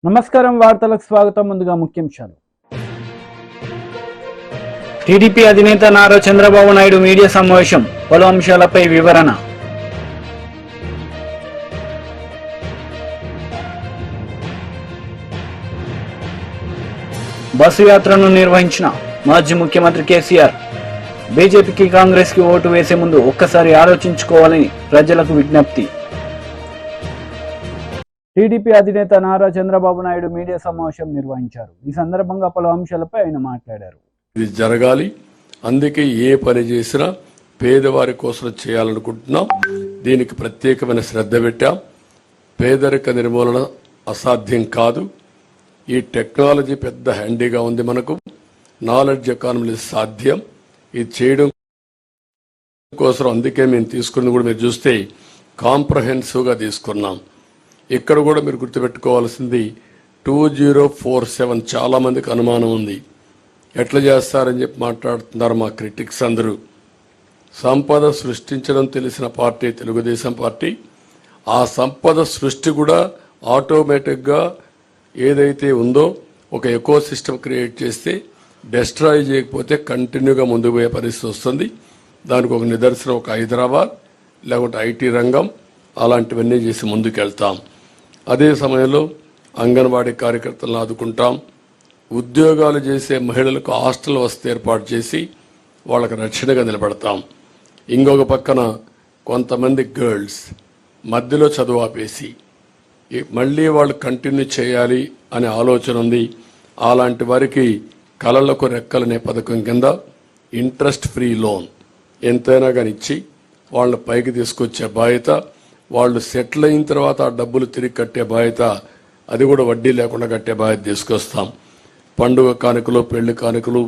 నమస్కారం, వార్తలకు స్వాగతం. ముందుగా ముఖ్యాంశాలు. టీడీపీ అధినేత నారా చంద్రబాబు నాయుడు మీడియా సమావేశం, పలు అంశాలపై వివరణ. బస్సు యాత్రను నిర్వహించిన మాజీ ముఖ్యమంత్రి కేసీఆర్, బీజేపీకి కాంగ్రెస్ కి ఓటు వేసే ముందు ఒక్కసారి ఆలోచించుకోవాలని ప్రజలకు విజ్ఞప్తి. టీడీపీ అధినేత నారా చంద్రబాబు నాయుడు మీడియా సమావేశం నిర్వహించారు. ఈ సందర్భంగా పలు అంశాలపై ఆయన మాట్లాడారు. ఇది జరగాలి, అందుకే ఏ పని చేసినా పేదవారి కోసం చేయాలనుకుంటున్నాం. దీనికి ప్రత్యేకమైన శ్రద్ధ పెట్టాం. పేదరిక నిర్మూలన అసాధ్యం కాదు. ఈ టెక్నాలజీ పెద్ద హ్యాండీగా ఉంది మనకు. నాలెడ్జ్ ఎకానమీ సాధ్యం. ఇది చేయడం కోసం అందుకే మేము తీసుకున్నది కూడా మీరు చూస్తే కాంప్రహెన్సివ్గా తీసుకున్నాం. ఇక్కడ కూడా మీరు గుర్తుపెట్టుకోవాల్సింది 2047 చాలా మందికి అనుమానం ఉంది. ఎట్లా చేస్తారని చెప్పి మాట్లాడుతున్నారు మా క్రిటిక్స్ అందరూ. సంపద సృష్టించడం తెలిసిన పార్టీ తెలుగుదేశం పార్టీ. ఆ సంపద సృష్టి కూడా ఆటోమేటిక్గా ఏదైతే ఉందో ఒక ఎకో సిస్టమ్ క్రియేట్ చేస్తే డెస్ట్రాయ్ చేయకపోతే కంటిన్యూగా ముందుకు పోయే పరిస్థితి వస్తుంది. దానికి ఒక నిదర్శనం ఒక హైదరాబాద్, లేకుంటే ఐటీ రంగం, అలాంటివన్నీ చేసి ముందుకెళ్తాం. అదే సమయంలో అంగన్వాడీ కార్యకర్తలను ఆదుకుంటాం. ఉద్యోగాలు చేసే మహిళలకు హాస్టల్ వసతి ఏర్పాటు చేసి వాళ్ళకు రక్షణగా నిలబడతాం. ఇంకొక పక్కన కొంతమంది గర్ల్స్ మధ్యలో చదువు ఆపేసి మళ్ళీ వాళ్ళు కంటిన్యూ చేయాలి అనే ఆలోచన ఉంది. అలాంటి వారికి కళలకు రెక్కలనే పథకం కింద ఇంట్రెస్ట్ ఫ్రీ లోన్ ఎంతైనా కానీ ఇచ్చి వాళ్ళని పైకి తీసుకొచ్చే బాధ్యత, వాళ్ళు సెటిల్ అయిన తర్వాత ఆ డబ్బులు తిరిగి కట్టే బాధ్యత, అది కూడా వడ్డీ లేకుండా కట్టే బాధ్యత తీసుకొస్తాం. పండుగ కానుకలు, పెళ్లి కానుకలు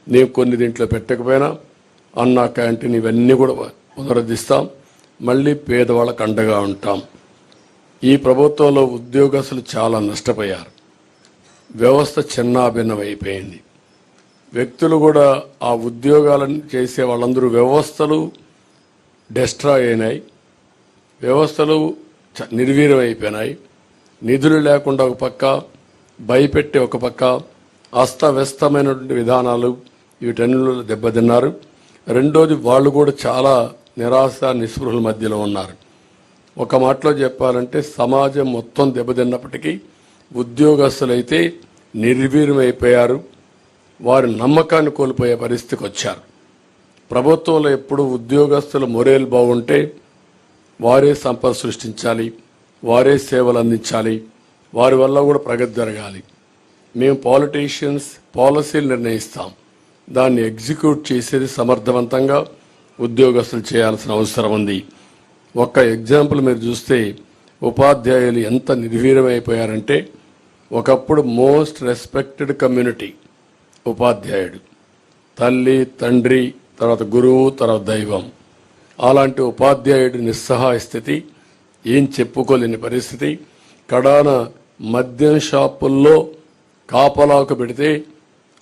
నేను కొన్ని దీంట్లో పెట్టకపోయినా అన్నా క్యాంటీన్ ఇవన్నీ కూడా పునరుద్ధరిస్తాం. మళ్ళీ పేదవాళ్ళకు అండగా ఉంటాం. ఈ ప్రభుత్వంలో ఉద్యోగస్తులు చాలా నష్టపోయారు. వ్యవస్థ చిన్నాభిన్నం అయిపోయింది. వ్యక్తులు కూడా ఆ ఉద్యోగాలను చేసే వాళ్ళందరూ వ్యవస్థలు డెస్ట్రాయ్ అయినాయి. వ్యవస్థలు నిర్వీర్యం అయిపోయినాయి. నిధులు లేకుండా ఒక పక్క, భయపెట్టే ఒక పక్క, అస్తవ్యస్తమైనటువంటి విధానాలు, వీటన్నిటిలో దెబ్బతిన్నారు. రెండోది వాళ్ళు కూడా చాలా నిరాశ నిస్పృహల మధ్యలో ఉన్నారు. ఒక మాటలో చెప్పాలంటే సమాజం మొత్తం దెబ్బతిన్నప్పటికీ ఉద్యోగస్తులైతే నిర్వీర్యం అయిపోయారు. వారి నమ్మకాన్ని కోల్పోయే పరిస్థితికి వచ్చారు. ప్రభుత్వంలో ఎప్పుడు ఉద్యోగస్తుల మొరేల్ బాగుంటే వారే సంపద సృష్టించాలి, వారే సేవలు అందించాలి, వారి వల్ల కూడా ప్రగతి జరగాలి. మేము పాలిటీషియన్స్ పాలసీలు నిర్ణయిస్తాం, దాన్ని ఎగ్జిక్యూట్ చేసేది సమర్థవంతంగా ఉద్యోగస్తులు చేయాల్సిన అవసరం ఉంది. ఒక్క ఎగ్జాంపుల్ మీరు చూస్తే ఉపాధ్యాయులు ఎంత నిర్వీర్యమైపోయారంటే, ఒకప్పుడు మోస్ట్ రెస్పెక్టెడ్ కమ్యూనిటీ ఉపాధ్యాయుడు, తల్లి తండ్రి, తర్వాత గురువు, తర్వాత దైవం. అలాంటి ఉపాధ్యాయుడి నిస్సహాయ స్థితి, ఏం చెప్పుకోలేని పరిస్థితి. కడాన మద్యం షాపుల్లో కాపలాకు పెడితే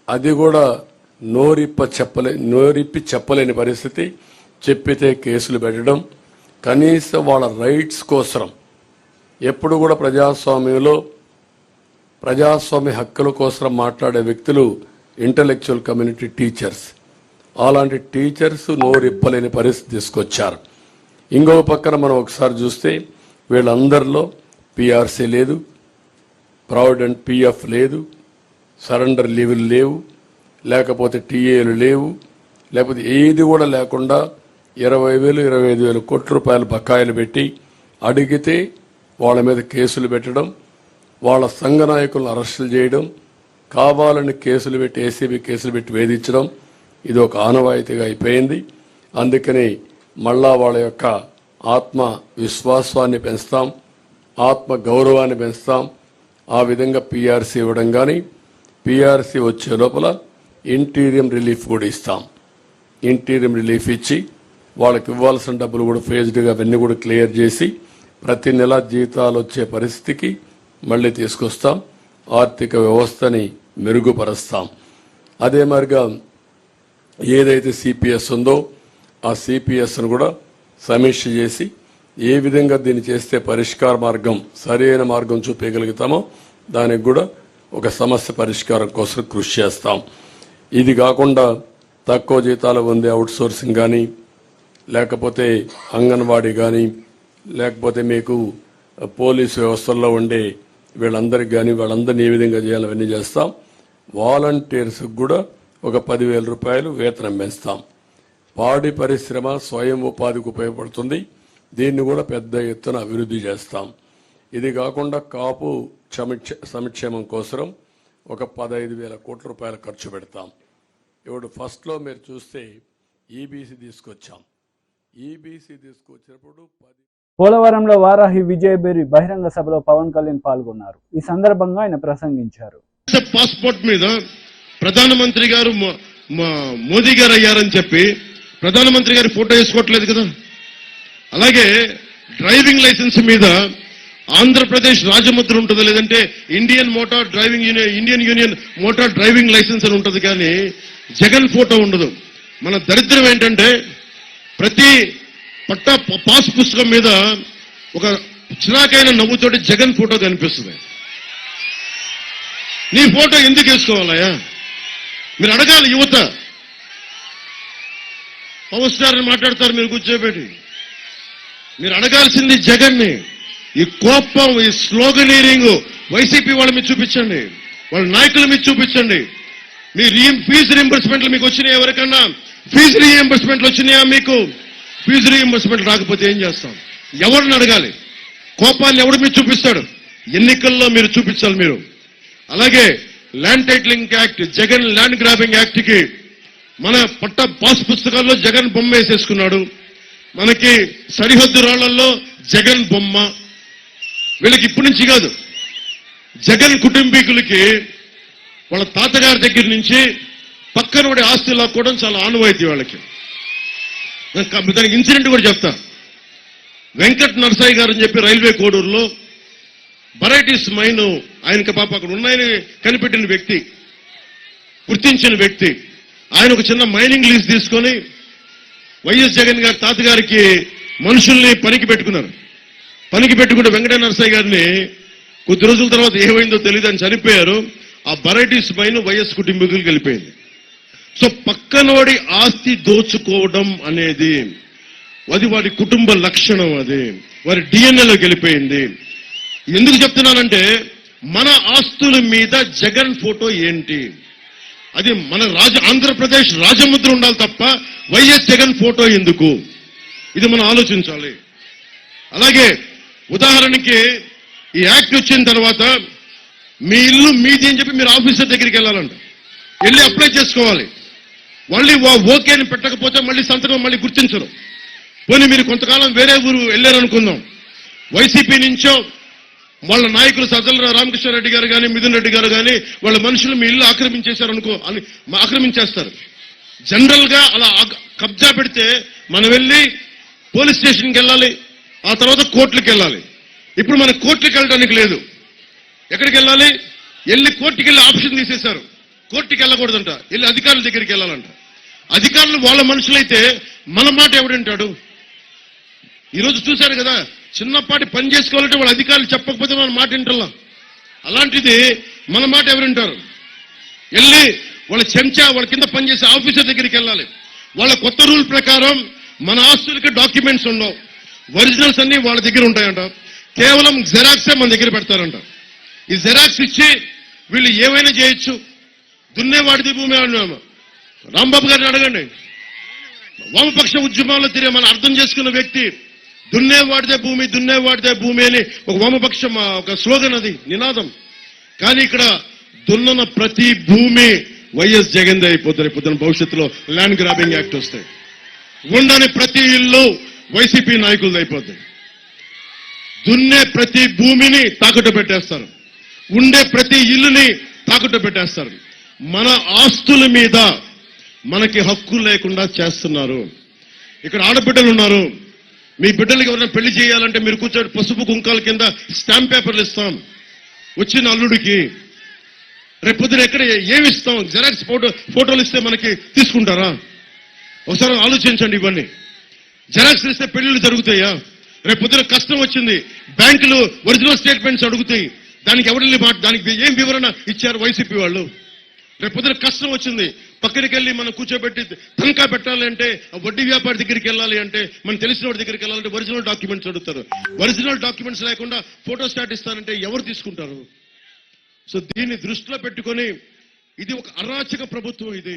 అది కూడా నోరిప్పి చెప్పలేని పరిస్థితి. చెప్పితే కేసులు పెట్టడం. కనీసం వాళ్ళ రైట్స్ కోసం ఎప్పుడు కూడా ప్రజాస్వామ్యంలో ప్రజాస్వామ్య హక్కుల కోసం మాట్లాడే వ్యక్తులు ఇంటలెక్చువల్ కమ్యూనిటీ టీచర్స్. అలాంటి టీచర్స్ నోరిప్పలేని పరిస్థితి తీసుకొచ్చారు. ఇంకొక పక్కన మనం ఒకసారి చూస్తే వీళ్ళందరిలో పిఆర్సీ లేదు, ప్రావిడెంట్ పిఎఫ్ లేదు, సరెండర్ లీవులు లేవు, లేకపోతే టీఏలు లేవు, లేకపోతే ఏది కూడా లేకుండా 20,000 25,000 కోట్ల రూపాయలు బకాయిలు పెట్టి అడిగితే వాళ్ళ మీద కేసులు పెట్టడం, వాళ్ళ సంఘ నాయకులను అరెస్టులు చేయడం, కావాలని కేసులు పెట్టి ఏసీబీ కేసులు పెట్టి వేధించడం, ఇది ఒక ఆనవాయితీగా అయిపోయింది. అందుకని మళ్ళా వాళ్ళ యొక్క ఆత్మ విశ్వాసాన్ని పెంచుతాం, ఆత్మ గౌరవాన్ని పెంచుతాం. ఆ విధంగా పీఆర్సీ ఇవ్వడం కానీ, పీఆర్సీ వచ్చే లోపల ఇంటీరియం రిలీఫ్ కూడా ఇస్తాం. ఇంటీరియం రిలీఫ్ ఇచ్చి వాళ్ళకి ఇవ్వాల్సిన డబ్బులు కూడా ఫేజ్డ్గా అవన్నీ కూడా క్లియర్ చేసి ప్రతి నెల జీతాలు వచ్చే పరిస్థితికి మళ్ళీ తీసుకొస్తాం, ఆర్థిక వ్యవస్థని మెరుగుపరుస్తాం. అదే మరిగా ఏదైతే సిపిఎస్ ఉందో ఆ సిపిఎస్ను కూడా సమీక్ష చేసి ఏ విధంగా దీన్ని చేస్తే పరిష్కార మార్గం సరైన మార్గం చూపించగలుగుతామో దానికి కూడా ఒక సమస్య పరిష్కారం కోసం కృషి చేస్తాం. ఇది కాకుండా తక్కువ జీతాలు పొందే అవుట్సోర్సింగ్ కానీ, లేకపోతే అంగన్వాడీ కానీ, లేకపోతే మీకు పోలీసు వ్యవస్థల్లో ఉండే వీళ్ళందరికీ కానీ వాళ్ళందరినీ ఏ విధంగా చేయాలో అవన్నీ చేస్తాం. వాలంటీర్స్కి కూడా ఒక 10,000 రూపాయలు వేతనం పెంచుతాం. పాడి పరిశ్రమ స్వయం ఉపాధికి ఉపయోగపడుతుంది, దీన్ని కూడా పెద్ద ఎత్తున అభివృద్ధి చేస్తాం. ఇది కాకుండా కాపు సంక్షేమం కోసం ఒక 15,000 కోట్ల రూపాయలు ఖర్చు పెడతాం. ఇప్పుడు ఫస్ట్లో మీరు చూస్తే ఈబీసీ తీసుకొచ్చాం. ఈబీసీ తీసుకొచ్చినప్పుడు పోలవరంలో వారాహి విజయబేరి బహిరంగ సభలో పవన్ కళ్యాణ్ పాల్గొన్నారు. ఈ సందర్భంగా ఆయన ప్రసంగించారు. పాస్పోర్ట్ మీద ప్రధానమంత్రి గారు మోదీ గారు అయ్యారని చెప్పి ప్రధానమంత్రి గారి ఫోటో వేసుకోవట్లేదు కదా. అలాగే డ్రైవింగ్ లైసెన్స్ మీద ఆంధ్రప్రదేశ్ రాజముద్ర ఉంటుంది, లేదంటే Indian union motor driving licence అని ఉంటుంది, కానీ జగన్ ఫోటో ఉండదు. మన దరిద్రం ఏంటంటే ప్రతి పాస్ పుస్తకం మీద ఒక చిరాకైన నవ్వుతోటి జగన్ ఫోటో కనిపిస్తుంది. నీ ఫోటో ఎందుకు వేసుకోవాలయ్యా? మీరు అడగాలి. యువత పవర్ స్టార్ అని మాట్లాడతారు మీరు కూర్చోబెట్టి. మీరు అడగాల్సింది జగన్ని. ఈ కోపం, ఈ స్లోగనీరింగ్ వైసీపీ వాళ్ళ మీద చూపించండి, వాళ్ళ నాయకుల మీద చూపించండి. మీ ఫీజు రీఎంబర్స్మెంట్లు మీకు వచ్చినాయా? ఎవరికన్నా ఫీజు రీఎంబర్స్మెంట్లు వచ్చినాయా? మీకు ఫీజు రీఎంబర్స్మెంట్ రాకపోతే ఏం చేస్తాం? ఎవరిని అడగాలి? కోపాన్ని ఎవరి మీద చూపిస్తాడు? ఎన్నికల్లో మీరు చూపించాలి మీరు. అలాగే land titling act, Jagan land grabbing act కి మన పాస్ పుస్తకాల్లో జగన్ బొమ్మ వేసేసుకున్నాడు. మనకి సరిహద్దు రాళ్లలో జగన్ బొమ్మ. వీళ్ళకి ఇప్పటి నుంచి కాదు, జగన్ కుటుంబీకులకి వాళ్ళ తాతగారి దగ్గర నుంచి పక్కన వాడి ఆస్తి లాక్కోవడం చాలా ఆనవాయితీ వాళ్ళకి. దానికి ఇన్సిడెంట్ కూడా చెప్తా. వెంకట్ నరసాయి గారు అని చెప్పి రైల్వే కోడూరులో వెరైటీస్ మైన్ ఆయనకి పాప అక్కడ ఉన్నాయని కనిపెట్టిన వ్యక్తి, గుర్తించిన వ్యక్తి. ఆయన ఒక చిన్న మైనింగ్ లీజ్ తీసుకొని వైఎస్ జగన్ గారి తాతగారికి మనుషుల్ని పనికి పెట్టుకున్నారు. పనికి పెట్టుకుంటే వెంకట నరసాయి గారిని కొద్ది రోజుల తర్వాత ఏమైందో తెలియదు, అని చనిపోయారు. ఆ వెరైటీస్ మైన్ వైఎస్ కుటుంబీకులకు వెళ్ళిపోయింది. సో పక్కనోడి ఆస్తి దోచుకోవడం అనేది అది వాడి కుటుంబ లక్షణం, అది వారి డిఎన్ఏలోకి వెళ్ళిపోయింది. ఎందుకు చెప్తున్నానంటే మన ఆస్తుల మీద జగన్ ఫోటో ఏంటి? అది మన ఆంధ్రప్రదేశ్ రాజముద్ర ఉండాలి తప్ప వైఎస్ జగన్ ఫోటో ఎందుకు? ఇది మనం ఆలోచించాలి. అలాగే ఉదాహరణకి ఈ యాక్ట్ వచ్చిన తర్వాత మీ ఇల్లు మీది అని చెప్పి మీరు ఆఫీసర్ దగ్గరికి వెళ్ళాలంట, వెళ్ళి అప్లై చేసుకోవాలి. మళ్ళీ ఓకే అని పెట్టకపోతే మళ్ళీ సంతకం మళ్ళీ గుర్తించరు. పోనీ మీరు కొంతకాలం వేరే ఊరు వెళ్ళారనుకుందాం, వైసీపీ నుంచో వాళ్ళ నాయకులు సజ్జల రామకృష్ణారెడ్డి గారు కానీ మిథున్ రెడ్డి గారు కానీ వాళ్ళ మనుషులు మీ ఇల్లు ఆక్రమించేశారనుకో, అని ఆక్రమించేస్తారు. జనరల్ గా అలా కబ్జా పెడితే మనం వెళ్ళి పోలీస్ స్టేషన్కి వెళ్ళాలి, ఆ తర్వాత కోర్టులకు వెళ్ళాలి. ఇప్పుడు మన కోర్టులకు వెళ్ళడానికి లేదు. ఎక్కడికి వెళ్ళాలి? వెళ్ళి కోర్టుకి వెళ్ళి ఆప్షన్ తీసేశారు. కోర్టుకి వెళ్ళకూడదంట, వెళ్ళి అధికారుల దగ్గరికి వెళ్ళాలంట. అధికారులు వాళ్ళ మనుషులైతే మన మాట ఎవడంటాడు? ఈరోజు చూశారు కదా, చిన్నపాటి పని చేసుకోవాలంటే వాళ్ళ అధికారులు చెప్పకపోతే మన మాట వింటల్లా. అలాంటిది మన మాట ఎవరింటారు? వెళ్ళి వాళ్ళ చెంచా వాళ్ళ కింద పనిచేసే ఆఫీసర్ దగ్గరికి వెళ్ళాలి. వాళ్ళ కొత్త రూల్ ప్రకారం మన ఆస్తులకి డాక్యుమెంట్స్ ఉండవు, ఒరిజినల్స్ అన్ని వాళ్ళ దగ్గర ఉంటాయంట. కేవలం జెరాక్సే మన దగ్గర పెడతారంట. ఈ జెరాక్స్ ఇచ్చి వీళ్ళు ఏమైనా చేయొచ్చు. దున్నేవాడిది భూమి. రాంబాబు గారిని అడగండి, వామపక్ష ఉద్యమాల్లో తిరిగి మనం అర్థం చేసుకున్న వ్యక్తి. దున్నేవాడిదే భూమి, దున్నేవాడిదే భూమి అని ఒక వామపక్షం ఒక స్లోగన్, అది నినాదం. కానీ ఇక్కడ దున్నన ప్రతి భూమి వైఎస్ జగన్ అయిపోతారు. పొద్దున భవిష్యత్తులో ల్యాండ్ గ్రాబింగ్ యాక్ట్ వస్తాయి. ఉండని ప్రతి ఇల్లు వైసీపీ నాయకులది అయిపోతాయి. దున్నే ప్రతి భూమిని తాకట్టు పెట్టేస్తారు, ఉండే ప్రతి ఇల్లుని తాకట్టు పెట్టేస్తారు. మన ఆస్తుల మీద మనకి హక్కు లేకుండా చేస్తున్నారు. ఇక్కడ ఆడబిడ్డలు ఉన్నారు, మీ బిడ్డలకి ఎవరైనా పెళ్లి చేయాలంటే మీరు కూర్చొని పసుపు కుంకాల కింద స్టాంప్ పేపర్లు ఇస్తాం. వచ్చిన అల్లుడికి రేపొద్దున ఎక్కడ ఏమి ఇస్తాం? జెరాక్స్ ఫోటోలు ఇస్తే మనకి తీసుకుంటారా? ఒకసారి ఆలోచించండి. ఇవన్నీ జెరాక్స్ ఇస్తే పెళ్లిళ్ళు జరుగుతాయా? రేపొద్దున కష్టం వచ్చింది, బ్యాంకులు ఒరిజినల్ స్టేట్మెంట్స్ అడుగుతాయి. దానికి ఎవరిని దానికి ఏం వివరణ ఇచ్చారు వైసీపీ వాళ్ళు? రేపొద్దున కష్టం వచ్చింది, పక్కడికి వెళ్ళి మనం కూర్చోబెట్టి తనఖా పెట్టాలి అంటే, వడ్డీ వ్యాపారి దగ్గరికి వెళ్ళాలి అంటే, మనం తెలిసిన వాడి దగ్గరికి వెళ్ళాలంటే ఒరిజినల్ డాక్యుమెంట్స్ అడుగుతారు. ఒరిజినల్ డాక్యుమెంట్స్ లేకుండా ఫోటో స్టాట్ ఇస్తారంటే ఎవరు తీసుకుంటారు? సో దీన్ని దృష్టిలో పెట్టుకొని ఇది ఒక అరాచక ప్రభుత్వం. ఇది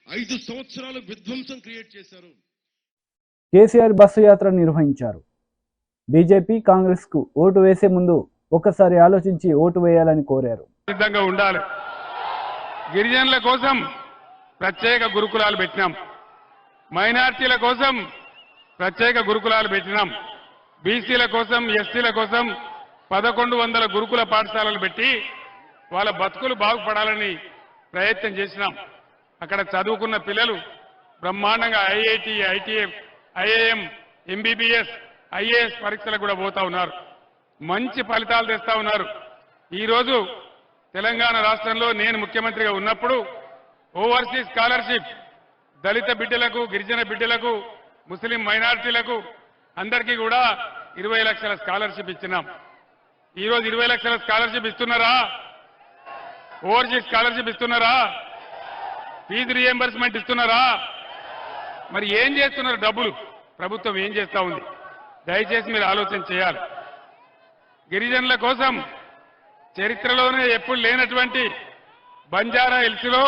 5 సంవత్సరాలు విధ్వంసం క్రియేట్ చేశారు. కేసీఆర్ బస్సు యాత్ర నిర్వహించారు. బీజేపీ కాంగ్రెస్ కు ఓటు వేసే ముందు ఒక్కసారి ఆలోచించి ఓటు వేయాలని కోరారు. సిద్ధంగా ఉండాలి. గిరిజనుల కోసం ప్రత్యేక గురుకులాలు పెట్టినాం, మైనార్టీల కోసం ప్రత్యేక గురుకులాలు పెట్టినాం, బీసీల కోసం ఎస్సీల కోసం 1100 గురుకుల పాఠశాలలు పెట్టి వాళ్ళ బతుకులు బాగుపడాలని ప్రయత్నం చేసినాం. అక్కడ చదువుకున్న పిల్లలు బ్రహ్మాండంగా IIT, ITF, IIM, MBBS, IAS పరీక్షలకు కూడా పోతా ఉన్నారు. మంచి ఫలితాలు తెస్తా ఉన్నారు. ఈరోజు తెలంగాణ రాష్ట్రంలో నేను ముఖ్యమంత్రిగా ఉన్నప్పుడు ఓవర్సీస్ స్కాలర్షిప్ దళిత బిడ్డలకు, గిరిజన బిడ్డలకు, ముస్లిం మైనారిటీలకు అందరికీ కూడా 20 లక్షల స్కాలర్షిప్ ఇచ్చినాం. ఈరోజు 20 లక్షల స్కాలర్షిప్ ఇస్తున్నారా? ఓవర్సీస్ స్కాలర్షిప్ ఇస్తున్నారా? ఫీజు రియంబర్స్మెంట్ ఇస్తున్నారా? మరి ఏం చేస్తున్నారు? డబ్బులు ప్రభుత్వం ఏం చేస్తా ఉంది? దయచేసి మీరు ఆలోచన చేయాలి. గిరిజనుల కోసం చరిత్రలోనే ఎప్పుడు లేనటువంటి బంజారా హిల్స్లో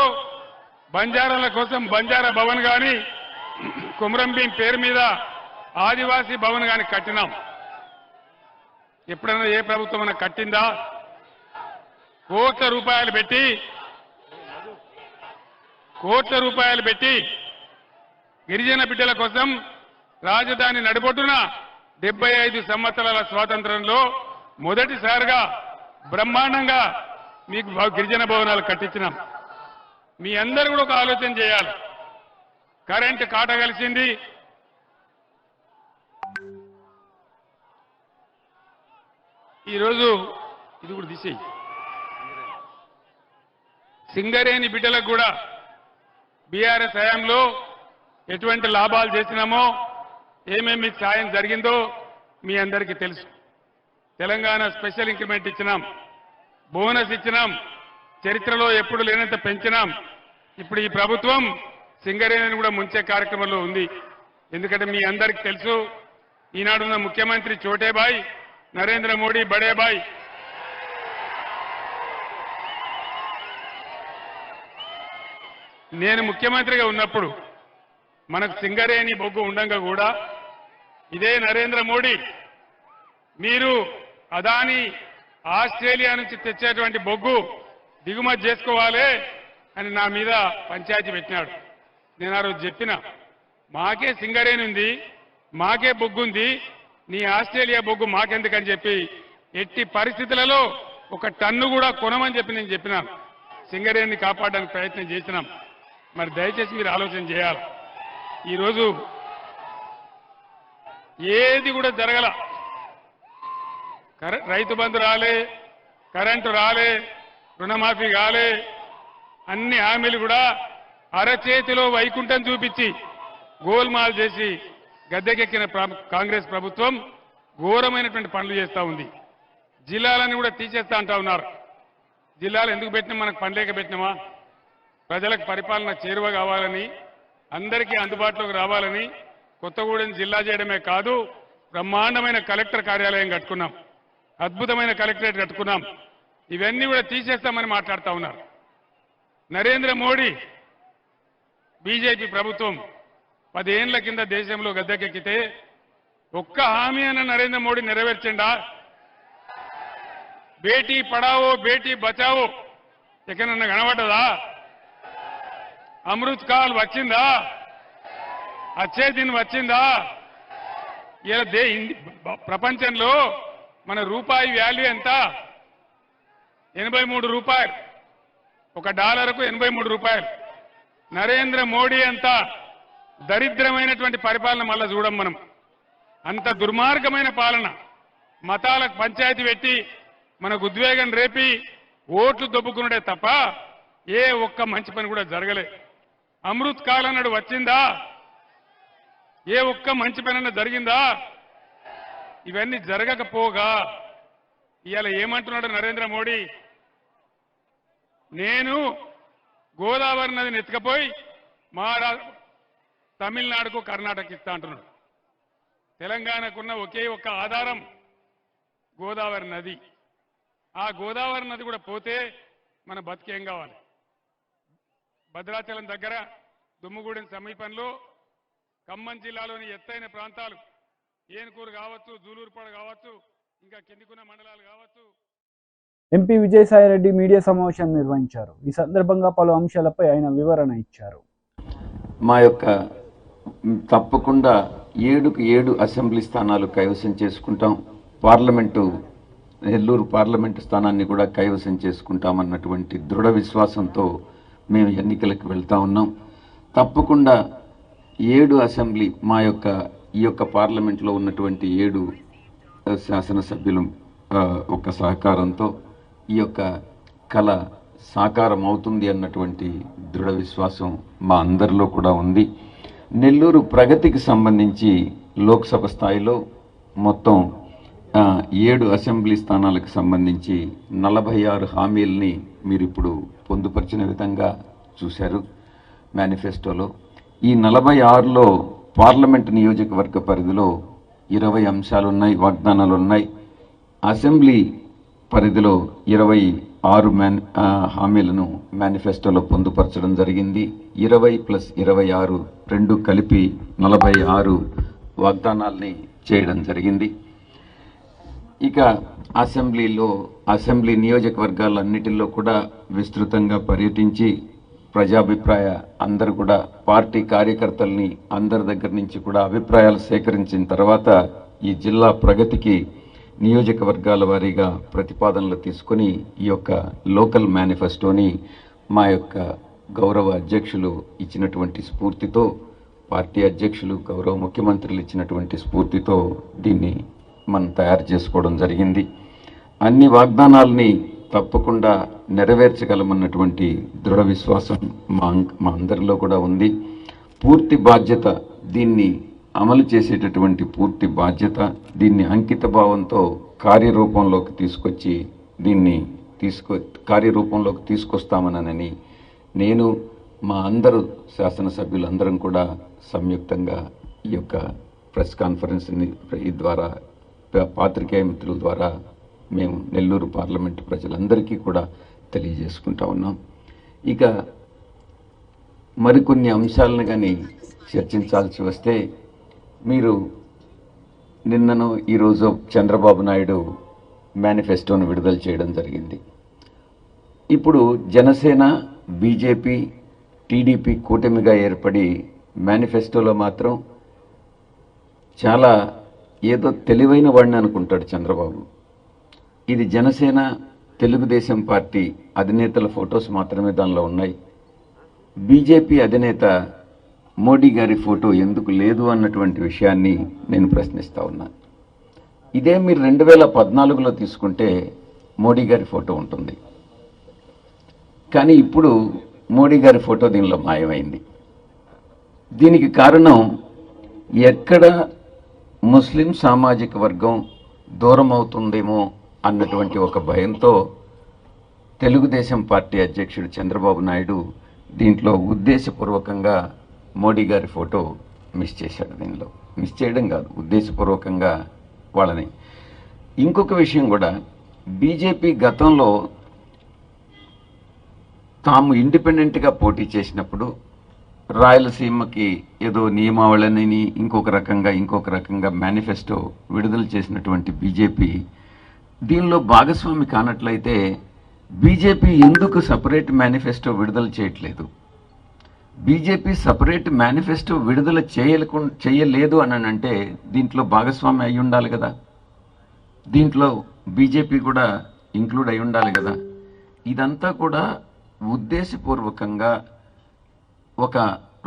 బంజారాల కోసం బంజారా భవన్ గాని, కుమరం భీం పేరు మీద ఆదివాసీ భవన్ గాని కట్టినాం. ఎప్పుడైనా ఏ ప్రభుత్వం అన్నా కట్టిందా? కోట్ల రూపాయలు పెట్టి గిరిజన బిడ్డల కోసం రాజధాని నడిబొడ్డున 75 సంవత్సరాల స్వాతంత్రంలో మొదటిసారిగా బ్రహ్మాండంగా మీకు గిరిజన భవనాలు కట్టించినాం. మీ అందరూ కూడా ఒక ఆలోచన చేయాలి. కరెంటు కాట కలిసింది, ఈరోజు ఇది కూడా తీసేయి. సింగరేణి బిడ్డలకు కూడా బీఆర్ఎస్ హయాంలో ఎటువంటి లాభాలు చేసినామో, ఏమేమి సాయం జరిగిందో మీ అందరికీ తెలుసు. తెలంగాణ స్పెషల్ ఇంక్రిమెంట్ ఇచ్చినాం, బోనస్ ఇచ్చినాం, చరిత్రలో ఎప్పుడు లేనంత పెంచినాం. ఇప్పుడు ఈ ప్రభుత్వం సింగరేణిని కూడా ముంచే కార్యక్రమంలో ఉంది. ఎందుకంటే మీ అందరికీ తెలుసు, ఈనాడున్న ముఖ్యమంత్రి చోటేబాయ్ నరేంద్ర మోడీ బడేబాయ్ నేను ముఖ్యమంత్రిగా ఉన్నప్పుడు మనకు సింగరేణి బొగ్గు ఉండంగా కూడా ఇదే నరేంద్ర మోడీ మీరు అదాని ఆస్ట్రేలియా నుంచి తెచ్చేటువంటి బొగ్గు దిగుమతి చేసుకోవాలి అని నా మీద పంచాయతీ పెట్టినాడు. నేను ఆ రోజు చెప్పిన, మాకే సింగరేణి ఉంది, మాకే బొగ్గు ఉంది, నీ ఆస్ట్రేలియా బొగ్గు మాకెందుకని చెప్పి ఎట్టి పరిస్థితులలో 1 టన్ను కూడా కొనమని చెప్పి నేను చెప్పినాను. సింగరేణిని కాపాడడానికి ప్రయత్నం చేసినాం. మరి దయచేసి మీరు ఆలోచన చేయాలి. ఈరోజు ఏది కూడా జరగల. రైతు బంధు రాలే, కరెంటు రాలే, రుణమాఫీ కాలే, అన్ని హామీలు కూడా అరచేతిలో వైకుంఠం చూపించి గోల్మాల్ చేసి గద్దెకెక్కిన కాంగ్రెస్ ప్రభుత్వం ఘోరమైనటువంటి పనులు చేస్తూ ఉంది. జిల్లాలను కూడా తీసేస్తా అంటా ఉన్నారు. జిల్లాలు ఎందుకు పెట్టినా? మనకు పనిలేక పెట్టినామా? ప్రజలకు పరిపాలన చేరువ కావాలని, అందరికీ అందుబాటులోకి రావాలని కొత్తగూడెం జిల్లా చేయడమే కాదు, బ్రహ్మాండమైన కలెక్టర్ కార్యాలయం కట్టుకున్నాం, అద్భుతమైన కలెక్టరేట్ కట్టుకున్నాం. ఇవన్నీ కూడా తీసేస్తామని మాట్లాడుతూ ఉన్నారు. నరేంద్ర మోడీ బీజేపీ ప్రభుత్వం 10 ఏళ్ల కింద దేశంలో గద్దెకెక్కితే ఒక్క హామీ అన్న నరేంద్ర మోడీ నెరవేర్చండా? బేటీ పడావో బేటీ బచావో ఎక్కడన్నా కనబడ్డదా? అమృత్ కాల్ వచ్చిందా? అచ్చే దిన్ వచ్చిందా? ఇలా ప్రపంచంలో మన రూపాయి వాల్యూ ఎంత? 83 రూపాయలు. $1కు 83 రూపాయలు. నరేంద్ర మోడీ అంత దరిద్రమైనటువంటి పరిపాలన మళ్ళా చూడం మనం. అంత దుర్మార్గమైన పాలన, మతాలకు పంచాయతీ పెట్టి మనకు ఉద్వేగం రేపి ఓట్లు దొబ్బుకున్నాడే తప్ప ఏ ఒక్క మంచి పని కూడా జరగలే. అమృత్ కాలం నాడు వచ్చిందా? ఏ ఒక్క మంచి పని జరిగిందా? ఇవన్నీ జరగకపోగా ఇవాళ ఏమంటున్నాడు నరేంద్ర మోడీ? నేను గోదావరి నదిని ఎత్తుకపోయి తమిళనాడుకు కర్ణాటక ఇస్తా అంటున్నాడు. తెలంగాణకున్న ఒకే ఒక్క ఆధారం గోదావరి నది. ఆ గోదావరి నది కూడా పోతే మన బతికేం కావాలి? భద్రాచలం దగ్గర దుమ్ముగూడెం సమీపంలో ఖమ్మం జిల్లాలోని ఎత్తైన ప్రాంతాలు ఏనుకూరు కావచ్చు, జూలూరుపాడ కావచ్చు, ఇంకా కిందికున్న మండలాలు కావచ్చు. ఎంపీ విజయసాయిరెడ్డి మీడియా సమావేశం నిర్వహించారు. ఈ సందర్భంగా పలు అంశాలపై ఆయన వివరణ ఇచ్చారు. మా యొక్క తప్పకుండా 7కు 7 అసెంబ్లీ స్థానాలు కైవసం చేసుకుంటాం. నెల్లూరు పార్లమెంటు స్థానాన్ని కూడా కైవసం చేసుకుంటామన్నటువంటి దృఢ విశ్వాసంతో మేము ఎన్నికలకు వెళ్తా ఉన్నాం. తప్పకుండా 7 అసెంబ్లీ ఈ యొక్క పార్లమెంట్లో ఉన్నటువంటి 7 శాసనసభ్యులు ఒక సహకారంతో ఈ యొక్క కళ సాకారం అవుతుంది అన్నటువంటి దృఢ విశ్వాసం మా అందరిలో కూడా ఉంది. నెల్లూరు ప్రగతికి సంబంధించి లోక్సభ స్థాయిలో మొత్తం 7 అసెంబ్లీ స్థానాలకు సంబంధించి 46 హామీల్ని మీరు ఇప్పుడు పొందుపరిచిన విధంగా చూశారు మేనిఫెస్టోలో. ఈ 46లో పార్లమెంటు నియోజకవర్గ పరిధిలో 20 అంశాలు ఉన్నాయి, వాగ్దానాలు ఉన్నాయి. అసెంబ్లీ పరిధిలో 26 హామీలను మేనిఫెస్టోలో పొందుపరచడం జరిగింది. 20+26 రెండు కలిపి 46 వాగ్దానాల్ని చేయడం జరిగింది. ఇక అసెంబ్లీ నియోజకవర్గాలన్నిటిలో కూడా విస్తృతంగా పర్యటించి ప్రజాభిప్రాయ అందరూ కూడా పార్టీ కార్యకర్తల్ని అందరి దగ్గర నుంచి కూడా అభిప్రాయాలు సేకరించిన తర్వాత ఈ జిల్లా ప్రగతికి నియోజకవర్గాల వారీగా ప్రతిపాదనలు తీసుకొని ఈ యొక్క లోకల్ మేనిఫెస్టోని మా యొక్క గౌరవ అధ్యక్షులు ఇచ్చినటువంటి స్ఫూర్తితో, పార్టీ అధ్యక్షులు గౌరవ ముఖ్యమంత్రులు ఇచ్చినటువంటి స్ఫూర్తితో దీన్ని మనం తయారు చేసుకోవడం జరిగింది. అన్ని వాగ్దానాల్ని తప్పకుండా నెరవేర్చగలమన్నటువంటి దృఢ విశ్వాసం మా అందరిలో కూడా ఉంది. పూర్తి బాధ్యత, దీన్ని అమలు చేసేటటువంటి పూర్తి బాధ్యత, దీన్ని అంకిత భావంతో కార్యరూపంలోకి తీసుకొచ్చి కార్యరూపంలోకి తీసుకొస్తామనని నేను, మా అందరూ శాసనసభ్యులందరం కూడా సంయుక్తంగా ఈ యొక్క ప్రెస్ కాన్ఫరెన్స్ని ద్వారా పాత్రికేయ మిత్రుల ద్వారా మేము నెల్లూరు పార్లమెంటు ప్రజలందరికీ కూడా తెలియజేసుకుంటా ఉన్నాం. ఇక మరికొన్ని అంశాలను కానీ చర్చించాల్సి వస్తే, మీరు నిన్నను ఈరోజు చంద్రబాబు నాయుడు మేనిఫెస్టోను విడుదల చేయడం జరిగింది. ఇప్పుడు జనసేన, బీజేపీ, టీడీపీ కూటమిగా ఏర్పడి మేనిఫెస్టోలో మాత్రం చాలా ఏదో తెలివైన వాడిని అనుకుంటాడు చంద్రబాబు. ఇది జనసేన, తెలుగుదేశం పార్టీ అధినేతల ఫొటోస్ మాత్రమే దానిలో ఉన్నాయి. బీజేపీ అధినేత మోడీ గారి ఫోటో ఎందుకు లేదు అన్నటువంటి విషయాన్ని నేను ప్రశ్నిస్తా ఉన్నాను. ఇదే మీరు 2014లో తీసుకుంటే మోడీ గారి ఫోటో ఉంటుంది. కానీ ఇప్పుడు మోడీ గారి ఫోటో దీనిలో మాయమైంది. దీనికి కారణం, ఎక్కడ ముస్లిం సామాజిక వర్గం దూరం అవుతుందేమో అన్నటువంటి ఒక భయంతో తెలుగుదేశం పార్టీ అధ్యక్షుడు చంద్రబాబు నాయుడు దీంట్లో ఉద్దేశపూర్వకంగా మోడీ గారి ఫోటో మిస్ చేశాడు. దీనిలో మిస్ చేయడం కాదు, ఉద్దేశపూర్వకంగా వాళ్ళని. ఇంకొక విషయం కూడా, బీజేపీ గతంలో తాము ఇండిపెండెంట్గా పోటీ చేసినప్పుడు రాయలసీమకి ఏదో నియమావళిని ఇంకొక రకంగా మేనిఫెస్టో విడుదల చేసినటువంటి బీజేపీ దీనిలో భాగస్వామి కానట్లయితే బీజేపీ ఎందుకు సపరేట్ మేనిఫెస్టో విడుదల చేయట్లేదు? బీజేపీ సపరేట్ మేనిఫెస్టో విడుదల చేయలేదు అని అంటే దీంట్లో భాగస్వామి అయి ఉండాలి కదా, దీంట్లో బీజేపీ కూడా ఇంక్లూడ్ అయి ఉండాలి కదా. ఇదంతా కూడా ఉద్దేశపూర్వకంగా ఒక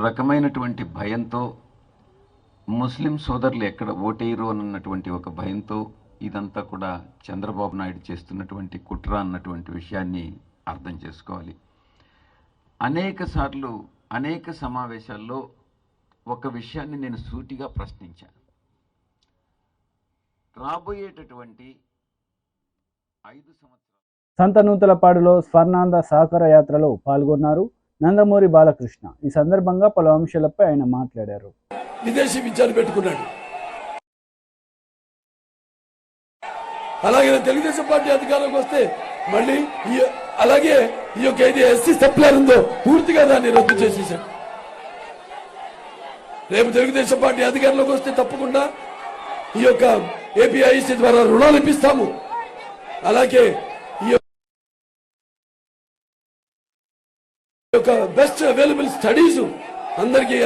రకమైనటువంటి భయంతో, ముస్లిం సోదరులు ఎక్కడ ఓటేయరు అన్నటువంటి ఒక భయంతో ఇదంతా కూడా చంద్రబాబు నాయుడు చేస్తున్నటువంటి కుట్ర అన్నటువంటి విషయాన్ని అర్థం చేసుకోవాలి. అనేక సార్లు అనేక సమావేశాల్లో ఒక విషయాన్ని నేను సూటిగా ప్రశ్నించాను. రాబోయేటటువంటి 5 సంవత్సరాలు సంతనూతలపాడులో స్వర్ణాంధ్ర సహకార యాత్రలో పాల్గొన్నారు నందమూరి బాలకృష్ణ. ఈ సందర్భంగా పలు అంశాలపై ఆయన మాట్లాడారు. విదేశీ విద్యను పెట్టుకున్నాడు. అలాగే తెలుగుదేశం పార్టీ అధికారంలోకి వస్తే మళ్ళీ అలాగే ఈ యొక్క ఏది ఎస్సీ సప్లైర్ ఉందో పూర్తిగా దాన్ని రద్దు చేసేసాడు. రేపు తెలుగుదేశం పార్టీ అధికారంలోకి వస్తే తప్పకుండా ఈ యొక్క ఏపీఐసి ద్వారా రుణాలు ఇప్పిస్తాము. అలాగే ఈ యొక్క బెస్ట్ అవైలబుల్ స్టడీస్ అందరికీ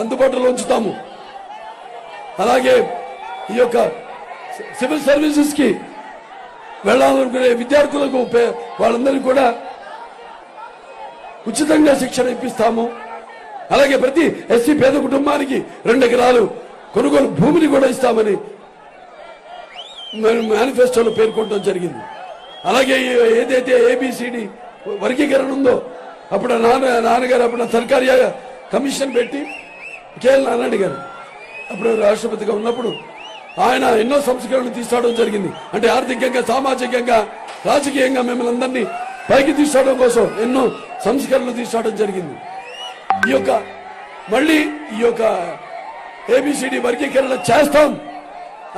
అందుబాటులో ఉంచుతాము. అలాగే ఈ యొక్క సివిల్ సర్వీసెస్ కి వెళ్ళాలనుకునే విద్యార్థులకు వాళ్ళందరికీ కూడా ఉచితంగా శిక్షణ ఇప్పిస్తాము. అలాగే ప్రతి ఎస్సీ పేద కుటుంబానికి 2 ఎకరాలు కొనుగోలు భూమిని కూడా ఇస్తామని మేనిఫెస్టోలో పేర్కొనడం జరిగింది. అలాగే ఏదైతే ఏబిసిడి వర్గీకరణ ఉందో అప్పుడు నాన్నగారు అప్పుడు సర్కారీ కమిషన్ పెట్టి కేఎల్ నారాయణ గారు అప్పుడు రాష్ట్రపతిగా ఉన్నప్పుడు ఆయన ఎన్నో సంస్కరణలు తీసుకురావడం జరిగింది. అంటే ఆర్థికంగా, సామాజికంగా, రాజకీయంగా మిమ్మల్ని అందరినీ పైకి తీసుకురావడం కోసం ఎన్నో సంస్కరణలు తీసుకురావడం జరిగింది. ఈ యొక్క మళ్ళీ ఈ యొక్క ఏబిసిడి వర్గీకరణ చేస్తాం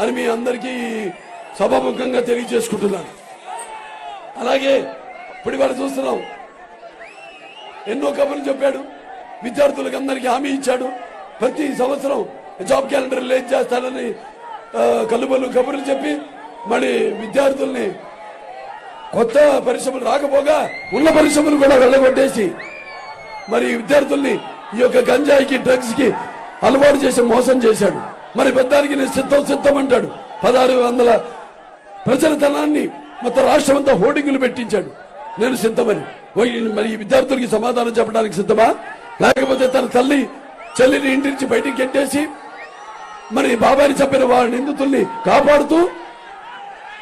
అని మీ అందరికీ సభాముఖంగా తెలియజేసుకుంటున్నాను. అలాగే ఇప్పుడు వాళ్ళు చూస్తున్నాం, ఎన్నో కబుర్లు చెప్పాడు, విద్యార్థులకు అందరికీ హామీ ఇచ్చాడు. ప్రతి సంవత్సరం జాబ్ క్యాలెండర్ రిలీజ్ చేస్తానని కలుబలు కబుర్లు చెప్పి మరి విద్యార్థుల్ని కొత్త పరిశ్రమలు రాకపోగా ఉన్న పరిశ్రమలు కూడా వెళ్ళగొట్టేసి మరి విద్యార్థుల్ని ఈ యొక్క గంజాయికి, డ్రగ్స్ కి అలవాటు చేసి మోసం చేశాడు. మరి పెద్దానికి నేను సిద్ధం అంటాడు. 1600 ప్రజల ధనాన్ని మొత్తం రాష్ట్రం అంతా హోర్డింగులు పెట్టించాడు. నేను సిద్ధమని. మరి విద్యార్థులకి సమాధానం చెప్పడానికి సిద్ధమా? లేకపోతే తన తల్లి చెల్లిని ఇంటి నుంచి బయటికి గెట్టేసి మరి బాబాయిని చెప్పిన వాళ్ళ నిందితుల్ని కాపాడుతూ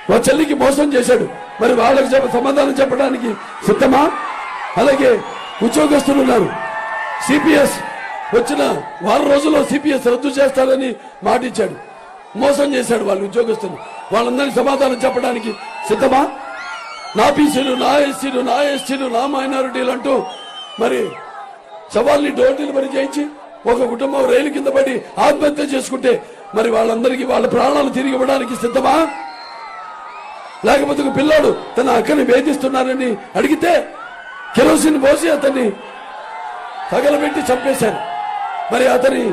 వాళ్ళ చెల్లికి మోసం చేశాడు. మరి వాళ్ళకి సమాధానం చెప్పడానికి సిద్ధమా? అలాగే ఉద్యోగస్తులు ఉన్నారు. సిపిఎస్ వచ్చిన వారం రోజుల్లో సిపిఎస్ రద్దు చేస్తారని మాటిచ్చాడు. మోసం చేశాడు వాళ్ళ ఉద్యోగస్తులు. వాళ్ళందరినీ సమాధానం చెప్పడానికి సిద్ధమా? నా బీసీలు, నా ఎస్సీలు, నా ఎస్టీలు, నా మైనారిటీలు అంటూ మరి సవాల్ని డోర్ డెలివరీ చేయించి ఒక కుటుంబం రైలు కింద పడి ఆత్మహత్య చేసుకుంటే మరి వాళ్ళందరికీ వాళ్ళ ప్రాణాలు తిరిగి ఇవ్వడానికి సిద్ధమా? లేకపోతే పిల్లాడు తన అక్కని వేధిస్తున్నారని అడిగితే కెరోసిన్ పోసి అతన్ని తగలబెట్టి చంపేశారు. మరి అతని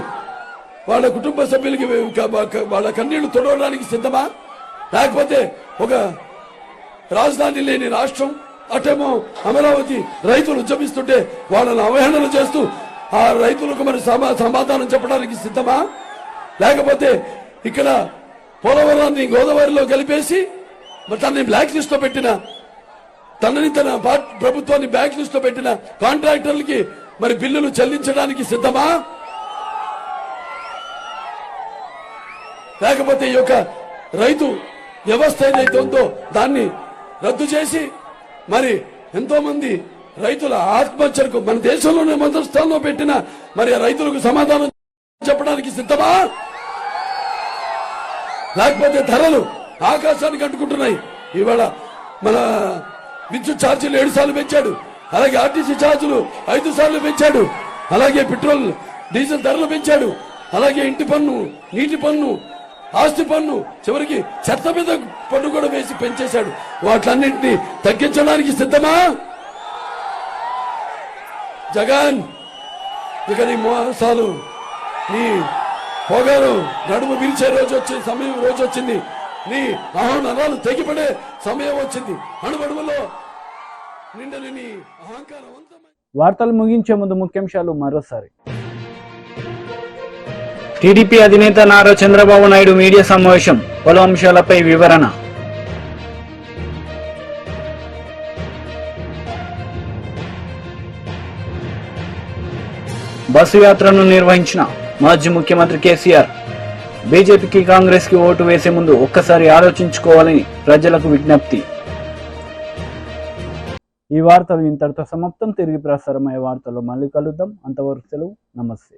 వాళ్ళ కుటుంబ సభ్యులకి వాళ్ళ కన్నీళ్లు తొడవడానికి సిద్ధమా? లేకపోతే ఒక రాజధాని లేని రాష్ట్రం, అటేమో అమరావతి రైతులు ఉద్యమిస్తుంటే వాళ్ళని అవహేళన చేస్తూ ఆ రైతులకు మరి సమాధానం చెప్పడానికి సిద్ధమా? లేకపోతే ఇక్కడ పోలవరాన్ని గోదావరిలో కలిపేసి తనని బ్లాక్ లిస్ట్ లో పెట్టిన తనని తన ప్రభుత్వాన్ని బ్లాక్ లిస్ట్ లో పెట్టిన కాంట్రాక్టర్లకి మరి బిల్లులు చెల్లించడానికి సిద్ధమా? లేకపోతే ఈ యొక్క రైతు వ్యవస్థ ఏదైతే ఉందో దాన్ని రద్దు చేసి మరి ఎంతో మంది రైతుల ఆత్మహత్యలకు మన దేశంలోనే మొదటి స్థానంలో పెట్టిన మరి రైతులకు సమాధానం చెప్పడానికి సిద్ధమా? లేకపోతే ధరలు ఆకాశానికి అంటుకుంటున్నాయి. ఇవాళ మన విద్యుత్ ఛార్జీలు 7 సార్లు పెంచాడు. అలాగే ఆర్టీసీ ఛార్జీలు 5 సార్లు పెంచాడు. అలాగే పెట్రోల్ డీజిల్ ధరలు పెంచాడు. అలాగే ఇంటి పన్ను, నీటి పన్ను, ఆస్తి పన్ను, చివరికి చెత్త మీద పన్ను కూడా వేసి పెంచేశాడు. వాటిలన్నింటినీ తగ్గించడానికి సిద్ధమా? జగన్, ఇక నీ మోసాలు, నీ పొగరు నడుము విరిచే రోజు వచ్చింది. నీ అహోనరాలు తెగిపడే సమయం వచ్చింది. అణువణువులో నిండని నీ అహంకారం. వార్తలు ముగించే ముందు ముఖ్యాంశాలు మరోసారి. టీడీపీ అధినేత నారా చంద్రబాబు నాయుడు మీడియా సమావేశం, పలు అంశాలపై వివరణ. బస్సు యాత్రను నిర్వహించిన మాజీ ముఖ్యమంత్రి కేసీఆర్. బీజేపీకి కాంగ్రెస్ కి ఓటు వేసే ముందు ఒక్కసారి ఆలోచించుకోవాలని ప్రజలకు విజ్ఞప్తి. ఈ వార్తలు ఇంతటితో సమాప్తం. తిరిగి ప్రసారమయ్యే వార్తల్లో మళ్ళీ కలుద్దాం. అంతవరకు సెలవు. నమస్తే.